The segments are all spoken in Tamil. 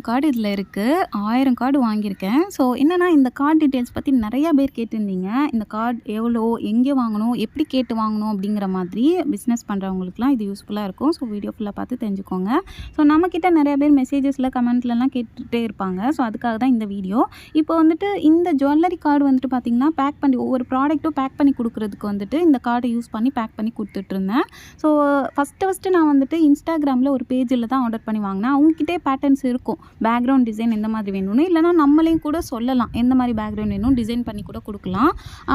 1000 கார்டு இதில இருக்கு. 1000 கார்டு வாங்கியிருக்கேன். ஸோ என்னன்னா, இந்த கார்ட் டீட்டெயில்ஸ் பத்தி நெறையா பேர் கேட்டிருந்தீங்க. இந்த கார்ட் எவ்வளோ? எங்கே வாங்கணும்? எப்படி கேட்டு வாங்கணும்? அப்படிங்கிற மாதிரி பிஸ்னஸ் பண்ணுறவங்களுக்குலாம் இது யூஸ்ஃபுல்லா இருக்கும். ஸோ வீடியோ ஃபுல்லா பார்த்து தெரிஞ்சுக்கோங்க. ஸோ நம்மக்கிட்ட நெறைய பேர் மெசேஜஸில, கமெண்ட்லலாம் கேட்டுட்டே இருப்பாங்க. ஸோ அதுக்காக தான் இந்த வீடியோ. இப்போ வந்துட்டு இந்த ஜுவல்லரி கார்டு வந்துட்டு பார்த்தீங்கன்னா, பேக் பண்ணி ஒவ்வொரு ப்ராடக்ட்டும் பேக் பண்ணி குடுக்குறதுக்கு வந்துட்டு இந்த கார்ட யூஸ் பண்ணி பேக் பண்ணி குடுத்துட்டுருந்தேன். ஸோ ஃபஸ்ட்டு நான் வந்துட்டு இன்ஸ்டாகிராமில ஒரு பேஜில தான் ஆர்டர் பண்ணி வாங்கினேன். அவங்ககிட்டயே பேட்டர்ன்ஸ் இருக்கும். பேக்ரவுண்ட் டிசைன் எந்த மாதிரி வேணும்னு. இல்லைனா நம்மளே கூட சொல்லலாம். எந்த மாதிரி பேக்ரவுண்ட் வேணும் டிசைன் பண்ணி கூட குடுக்கலாம்.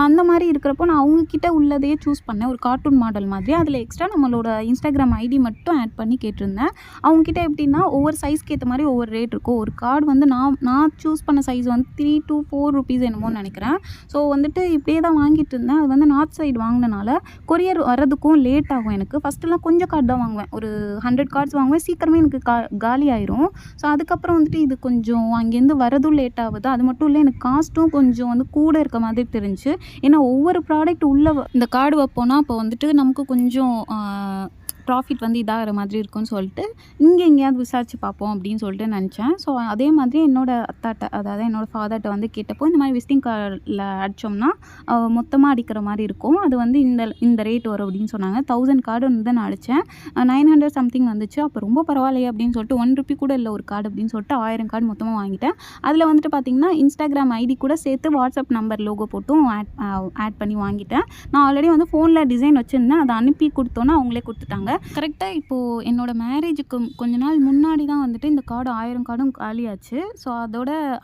அந்த மாதிரி இருக்கிறப்போ நான் அவங்ககிட்ட உள்ளதையே சூஸ் பண்ணேன். ஒரு கார்ட்டூன் மாடல் மாதிரி. அதில் எக்ஸ்ட்ரா நம்மளோட இன்ஸ்டாகிராம் ஐடி மட்டும் ஆட் பண்ணி கேட்டிருந்தேன். அவங்ககிட்ட எப்படின்னா ஒவ்வொரு சைஸ்க்கு ஏற்ற மாதிரி ஒவ்வொரு ரேட் இருக்கும். ஒரு கார்டு வந்து நான் சூஸ் பண்ண சைஸ் வந்து 3 to 4 ரூபீஸ் என்னமோன்னு நினைக்கிறேன். ஸோ வந்துட்டு இப்படியே தான் வாங்கிட்டு இருந்தேன். அது வந்து நார்த் சைடு வாங்கினனால கொரியர் வரதுக்கும் லேட் ஆகும் எனக்கு. ஃபஸ்ட்டுலாம் கொஞ்சம் கார்டு தான் வாங்குவேன். ஒரு 100 கார்ட்ஸ் வாங்குவேன். சீக்கிரமே எனக்கு காலி ஆயிரும். ஸோ அதுக்கப்புறம் வந்துட்டு இது கொஞ்சம் அங்கேருந்து வரதும் லேட் ஆகுது. அது மட்டும் இல்லை எனக்கு காஸ்ட்டும் கொஞ்சம் வந்து கூட இருக்க மாதிரி தெரிஞ்சுச்சு. ஏன்னா ஒவ்வொரு ப்ராடக்ட் உள்ள இந்த கார்டு வைப்போம்னா அப்போ வந்துட்டு நமக்கு கொஞ்சம் ப்ராஃபிட் வந்து இதாகிற மாதிரி இருக்கும்னு சொல்லிட்டு இங்கே எங்கேயாவது விசாரித்து பார்ப்போம் அப்படின்னு சொல்லிட்டு நினச்சேன். ஸோ அதே மாதிரி என்னோடய அத்தாட்ட, அதாவது என்னோடய ஃபாதர்கிட்ட வந்து கேட்டப்போ இந்த மாதிரி விசிட்டிங் கார்டில் அடித்தோம்னா மொத்தமாக அடிக்கிற மாதிரி இருக்கும். அது வந்து இந்த ரேட் வரும் அப்படின்னு சொன்னாங்க. 1000 கார்டு வந்து நான் அடித்தேன். 900 சம்திங் வந்துச்சு. அப்போ ரொம்ப பரவாயில்லையே அப்படின்னு சொல்லிட்டு ₹1 கூட இல்லை ஒரு கார்டு அப்படின்னு சொல்லிட்டு 1000 கார்டு மொத்தமாக வாங்கிட்டேன். அதில் வந்துட்டு பார்த்திங்கன்னா இன்ஸ்டாகிராம் ஐடி கூட சேர்த்து வாட்ஸ்அப் நம்பர் லோகோ போட்டும் ஆட் பண்ணி வாங்கிட்டேன். நான் ஆல்ரெடி வந்து ஃபோனில் டிசைன் வச்சுருந்தேன். அதை அனுப்பி கொடுத்தோன்னா அவங்களே கொடுத்துட்டாங்க. கரெக்டாக இப்போது என்னோடய மேரேஜுக்கு கொஞ்ச நாள் முன்னாடி தான் வந்துட்டு இந்த கார்டு 1000 கார்டும் காலியாச்சு. ஸோ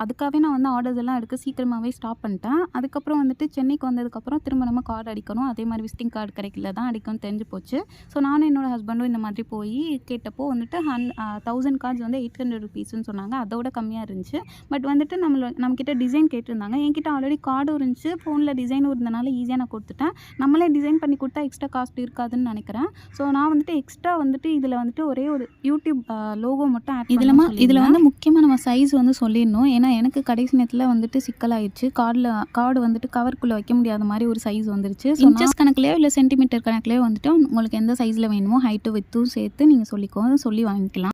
அதுக்காகவே நான் வந்து ஆர்டர்ஸ் எல்லாம் எடுக்க சீக்கிரமாகவே ஸ்டாப் பண்ணிட்டேன். அதுக்கப்புறம் வந்துட்டு சென்னைக்கு வந்ததுக்கப்புறம் திரும்ப நம்ம கார்டு அடிக்கணும். அதே மாதிரி விசிட்டிங் கார்டு கிடைக்கல தான் அடிக்கணும்னு தெரிஞ்சு போச்சு. ஸோ நானும் என்னோடய ஹஸ்பண்டும் இந்த மாதிரி போய் கேட்டப்போ வந்துட்டு 1000 கார்ட்ஸ் வந்து 800 ரூபீஸ்ன்னு சொன்னாங்க. அதோட கம்மியாக இருந்துச்சு. பட் வந்துட்டு நம்மக்கிட்ட டிசைன் கேட்டிருந்தாங்க. என்கிட்ட ஆல்ரெடி கார்டும் இருந்துச்சு. ஃபோனில் டிசைனும் இருந்தனால ஈஸியாக நான் கொடுத்துட்டேன். நம்மளே டிசைன் பண்ணி கொடுத்தா எக்ஸ்ட்ரா காஸ்ட் இருக்காதுன்னு நினைக்கிறேன். ஸோ நான் வந்துட்டு எக்ஸ்ட்ரா வந்துட்டு இதில் வந்துட்டு ஒரே ஒரு யூடியூப் லோகோ மட்டும் ஆட் இதில் வந்து முக்கியமாக நம்ம சைஸ் வந்து சொல்லிடணும். ஏன்னா எனக்கு கடைசி நேரத்தில் வந்துட்டு சிக்கலாயிடுச்சு. கார்டு வந்துட்டு கவருக்குள்ளே வைக்க முடியாத மாதிரி ஒரு சைஸ் வந்துருச்சு. இன்ச்சஸ் கணக்குலையோ இல்லை சென்டிமீட்டர் கணக்குலையோ வந்துட்டு உங்களுக்கு எந்த சைஸில் வேணுமோ ஹைட்டு வித்தும் சேர்த்து நீங்கள் சொல்லி வாங்கிக்கலாம்.